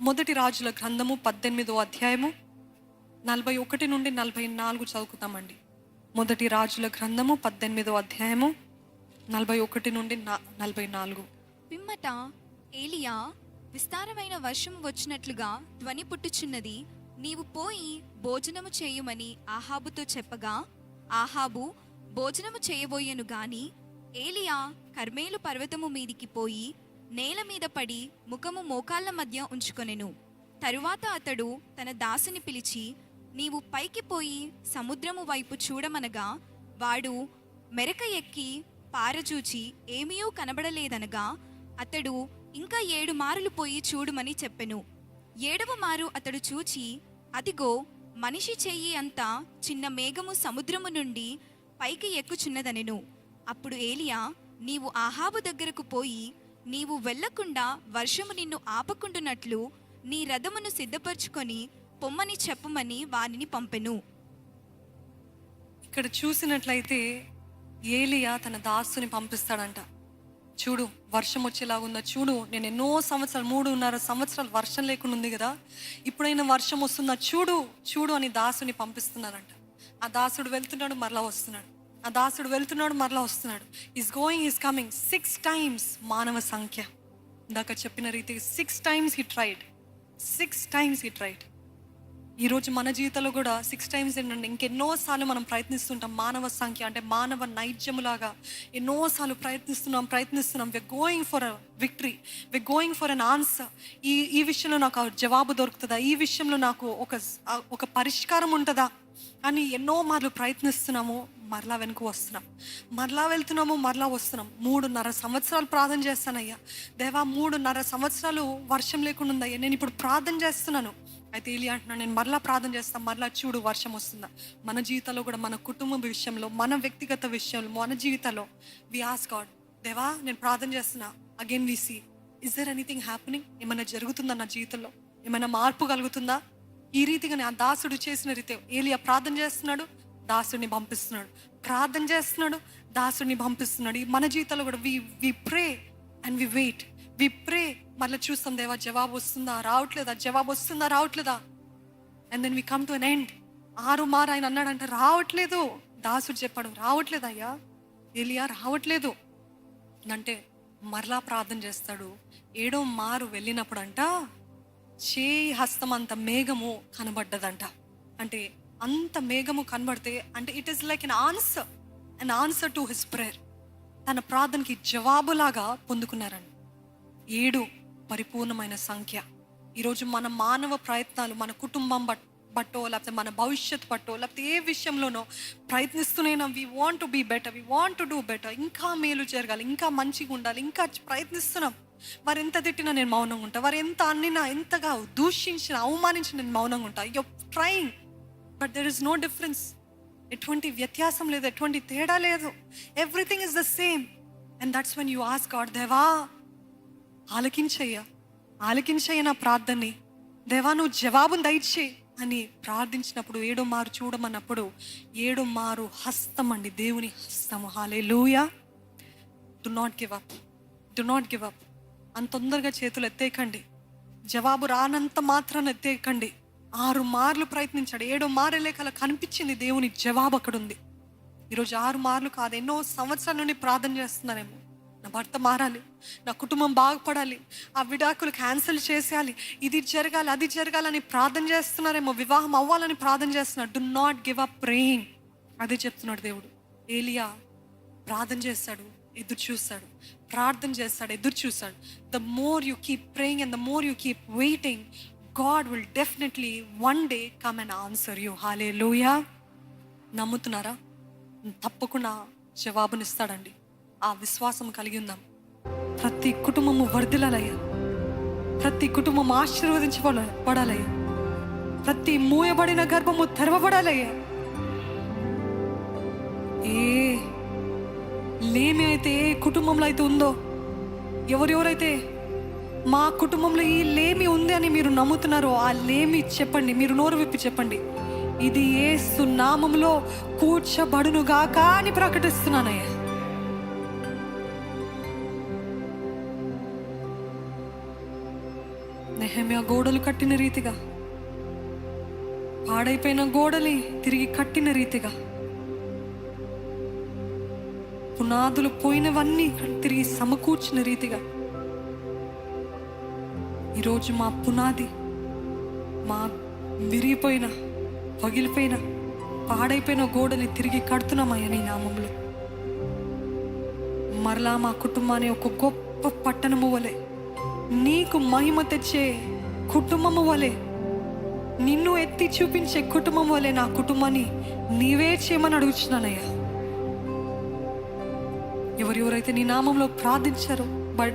మొదటి రాజుల గ్రంథము 18వ అధ్యాయము 41 నుండి 44 చదువుతామండి. మొదటి రాజుల గ్రంథము 18వ అధ్యాయము 41 నుండి 44. పిమ్మట ఏలియా, విస్తారమైన వర్షం వచ్చినట్లుగా ధ్వని పుట్టుచున్నది, నీవు పోయి భోజనము చేయుమని ఆహాబుతో చెప్పగా, ఆహాబు భోజనము చేయబోయెను గాని ఏలియా కర్మేలు పర్వతము మీదికి పోయి నేల మీద పడి ముఖము మోకాళ్ళ మధ్య ఉంచుకొనెను. తరువాత అతడు తన దాసుని పిలిచి, నీవు పైకి పోయి సముద్రము వైపు చూడమనగా, వాడు మెరక ఎక్కి పారచూచి ఏమీయూ కనబడలేదనగా, అతడు ఇంకా 7 మారులు పోయి చూడుమని చెప్పెను. 7వ మారు అతడు చూచి, అదిగో మనిషి చెయ్యి అంతా చిన్న మేఘము సముద్రము నుండి పైకి ఎక్కుచున్నదనెను. అప్పుడు ఏలియా, నీవు ఆహాబు దగ్గరకు పోయి, నీవు వెళ్ళకుండా వర్షము నిన్ను ఆపకుండునట్లు నీ రథమును సిద్ధపరచుకొని పొమ్మని చెప్పమని వానిని పంపెను. ఇక్కడ చూసినట్లయితే ఏలియా తన దాసుని పంపిస్తాడంట. చూడు వర్షం వచ్చేలాగుందా, చూడు నేను ఎన్నో సంవత్సరాలు 3.5 సంవత్సరాలు వర్షం లేకుండా ఉంది కదా, ఇప్పుడైనా వర్షం వస్తుందా చూడు చూడు అని దాసుని పంపిస్తున్నారంట. ఆ దాసుడు వెళ్తున్నాడు, మరలా వస్తున్నాడు. ఆ దాసుడు వెళ్తున్నాడు, మరలా వస్తున్నాడు. Is going, is coming. 6 times మానవ సంఖ్య. ఇందాక చెప్పిన రీతి 6 times he tried. 6 times he tried. ఈరోజు మన జీవితంలో కూడా 6 times ఏంటంటే ఇంకెన్నోసార్లు మనం ప్రయత్నిస్తుంటాం. మానవ సంఖ్య అంటే మానవ నైజములాగా ఎన్నోసార్లు ప్రయత్నిస్తున్నాం. We going for a victory, we going for an answer. ఈ విషయంలో నాకు జవాబు దొరుకుతుందా, ఈ విషయంలో నాకు ఒక పరిష్కారం ఉంటుందా అని ఎన్నో మార్లు ప్రయత్నిస్తున్నాము. మరలా వెనుక వస్తున్నాం, మరలా వెళ్తున్నాము, మరలా వస్తున్నాం. 3.5 సంవత్సరాలు ప్రార్థన చేస్తానయ్యా, దేవా 3.5 సంవత్సరాలు వర్షం లేకుండా ఉందయ్యా, నేను ఇప్పుడు ప్రార్థన చేస్తున్నాను. అయితే ఏలియా అంటున్నాను, నేను మరలా ప్రార్థన చేస్తాను, మరలా చూడు వర్షం వస్తుందా. మన జీవితంలో కూడా, మన కుటుంబ విషయంలో, మన వ్యక్తిగత విషయంలో, మన జీవితంలో వి ఆస్క్ గాడ్, దేవా నేను ప్రార్థన చేస్తున్నా, again we see is there anything happening. ఏమైనా జరుగుతుందా నా జీవితంలో, ఏమైనా మార్పు కలుగుతుందా. ఈ రీతిగానే ఆ దాసుడు చేసిన రీతి ఏలియా ప్రార్థన చేస్తున్నాడు, దాసుడిని పంపిస్తున్నాడు, ప్రార్థన చేస్తున్నాడు, దాసుడిని పంపిస్తున్నాడు. మన జీవితంలో కూడా వి ప్రే అండ్ వి వెయిట్. వి ప్రే, మళ్ళీ చూస్తాం దేవా జవాబు వస్తుందా రావట్లేదా, జవాబు వస్తుందా రావట్లేదా. And then we come to an end. 6 మారు ఆయన అన్నాడంట, రావట్లేదు. దాసుడు చెప్పాడు, రావట్లేదు అయ్యా, ఏలియా రావట్లేదు అంటే మరలా ప్రార్థన చేస్తాడు. 7వ మారు వెళ్ళినప్పుడు అంట చేయి హస్తం అంత మేఘము కనబడ్డదంట. అంటే అంత మేఘము కనబడితే అంటే it is like an answer to his prayer. తన ప్రార్థనకి జవాబులాగా పొందుకున్నారండి. 7 పరిపూర్ణమైన సంఖ్య. ఈరోజు మన మానవ ప్రయత్నాలు, మన కుటుంబం బట్టో, లేకపోతే మన భవిష్యత్ బట్టో, లేకపోతే ఏ విషయంలోనో ప్రయత్నిస్తూనే we want to be better, we want to do better, ఇంకా మేలు జరగాలి, ఇంకా మంచిగా ఉండాలి, ఇంకా ప్రయత్నిస్తున్నాం. వారు ఎంత తిట్టినా నేను మౌనంగా ఉంటా, వారు ఎంత అన్నినా, ఎంతగా దూషించినా, అవమానించిన నేను మౌనంగా ఉంటా. You trying but there is no difference. ఎటువంటి వ్యత్యాసం లేదు, ఎటువంటి తేడా లేదు. Everything is the same. And that's when you ask God, దేవా ఆలకించయ్య నా ప్రార్థనని, దేవా నువ్వు జవాబును దయచేయి అని ప్రార్థించినప్పుడు 7వ మారు చూడమన్నప్పుడు 7వ మారు హస్తం అండి, దేవుని హస్తము. Hallelujah. Do not give up, do not give up. అంత తొందరగా చేతులు ఎత్తేయకండి, జవాబు రానంత మాత్రాన్ని ఎత్తేయకండి. 6 మార్లు ప్రయత్నించాడు, 7వ మారు లేక కనిపించింది దేవుని జవాబు అక్కడ ఉంది. ఈరోజు 6 మార్లు కాదు, ఎన్నో సంవత్సరాల నుండి ప్రార్థన చేస్తున్నారేమో, నా భర్త మారాలి, నా కుటుంబం బాగుపడాలి, ఆ విడాకులు క్యాన్సిల్ చేసేయాలి, ఇది జరగాలి, అది జరగాలని ప్రార్థన చేస్తున్నారేమో, వివాహం అవ్వాలని ప్రార్థన చేస్తున్నారు. Do not give up praying. అదే చెప్తున్నాడు దేవుడు. ఏలియా ప్రార్థన చేస్తాడు, ఎదురు చూస్తాడు, ప్రార్థన చేస్తాడు, ఎదురు చూస్తాడు. The more you keep praying and the more you keep waiting, God will definitely one day come and answer you. Hallelujah. నమ్ముతున్నారా? తప్పకుండా జవాబునిస్తాడండి. ఆ విశ్వాసం కలిగి ఉందాం. ప్రతి కుటుంబము వర్ధిల్లాలయ్యా, ప్రతి కుటుంబం ఆశీర్వదించబడాలయ్యా, ప్రతి మూయబడిన గర్భము తెరవబడాలయ్యా. ఏ లేమి అయితే ఏ కుటుంబంలో అయితే ఉందో, ఎవరెవరైతే మా కుటుంబంలో ఈ లేమి ఉంది అని మీరు నమ్ముతున్నారో ఆ లేమి చెప్పండి, మీరు నోరు విప్పి చెప్పండి, ఇది యేసు నామములో కూర్చబడునుగాక అని ప్రకటిస్తున్నానయ్యా. నెహెమ్యా నెహెమ్యా గోడలు కట్టిన రీతిగా, పాడైపోయిన గోడలి తిరిగి కట్టిన రీతిగా, పునాదులు పోయినవన్నీ తిరిగి సమకూర్చిన రీతిగా ఈరోజు మా పునాది, మా విరిగిపోయిన, పగిలిపోయిన, పాడైపోయిన గోడని తిరిగి కడుతున్నామయ్యా నీ నామంలో. మరలా మా కుటుంబాన్ని ఒక గొప్ప పట్టణము వలె, నీకు మహిమ తెచ్చే కుటుంబము వలె, నిన్ను ఎత్తి చూపించే కుటుంబం వలె నా కుటుంబాన్ని నీవే చేయమని అడుగుతున్నానయ్యా. ఎవరెవరైతే నీ నామంలో ప్రార్థించారో,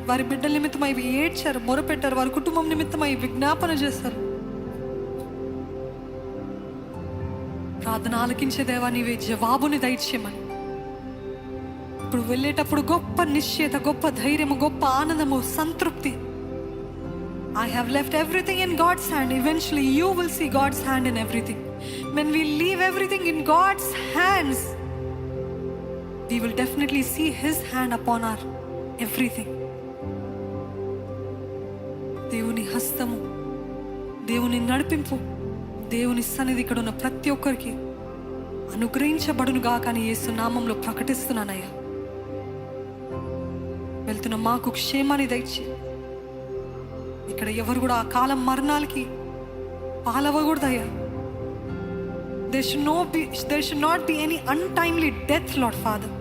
వారి బిడ్డల నిమిత్తమై ఏడ్చారు, మొరపెట్టారు, వారి కుటుంబం నిమిత్తమై విజ్ఞాపన చేశారు, ప్రార్థన ఆలకించే దేవా నీవే జవాబుని దయచేయమని. ఇప్పుడు వెళ్ళేటప్పుడు గొప్ప నిశ్చయత, గొప్ప ధైర్యము, గొప్ప ఆనందము, సంతృప్తి. I have left everything in God's hand. Eventually you will see God's hand in everything. When we leave everything in God's hands, we will definitely see His hand upon our everything. దేవుని హస్తము, దేవుని నడిపింపు, దేవుని సన్నిధి ఇక్కడ ఉన్న ప్రతి ఒక్కరికి అనుగ్రహించబడునుగా కానీ యేసు నామంలో ప్రకటిస్తున్నానయ్యా. వెళ్తున్న మాకు క్షేమాన్ని దయచి, ఇక్కడ ఎవరు కూడా ఆ కాలం మరణాలకి పాలవకూడదయ్యా. There should not be any untimely death, Lord Father.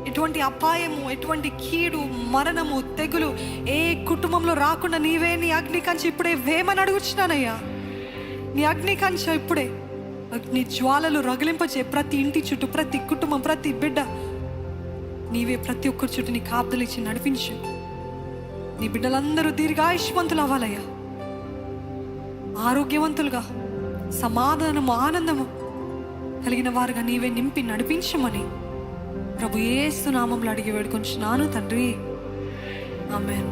ఎటువంటి అపాయము, ఎటువంటి కీడు, మరణము, తెగులు ఏ కుటుంబంలో రాకుండా నీవే నీ అగ్ని కంచె ఇప్పుడే వేమని అడుగుచున్నానయ్యా. నీ అగ్ని కంచె ఇప్పుడే, నీ జ్వాలలు రగిలింపచే ప్రతి ఇంటి చుట్టూ, ప్రతి కుటుంబం, ప్రతి బిడ్డ నీవే ప్రతి ఒక్కరి చుట్టూ నీ కాపుదలు ఇచ్చి నడిపించు. నీ బిడ్డలందరూ దీర్ఘాయుష్మంతులు అవ్వాలయ్యా, ఆరోగ్యవంతులుగా, సమాధానము, ఆనందము కలిగిన వారుగా నీవే నింపి నడిపించమని ప్రభు యేసు నామములో అడిగి వేడుకొంచున్నాను తండ్రి. ఆమేన్.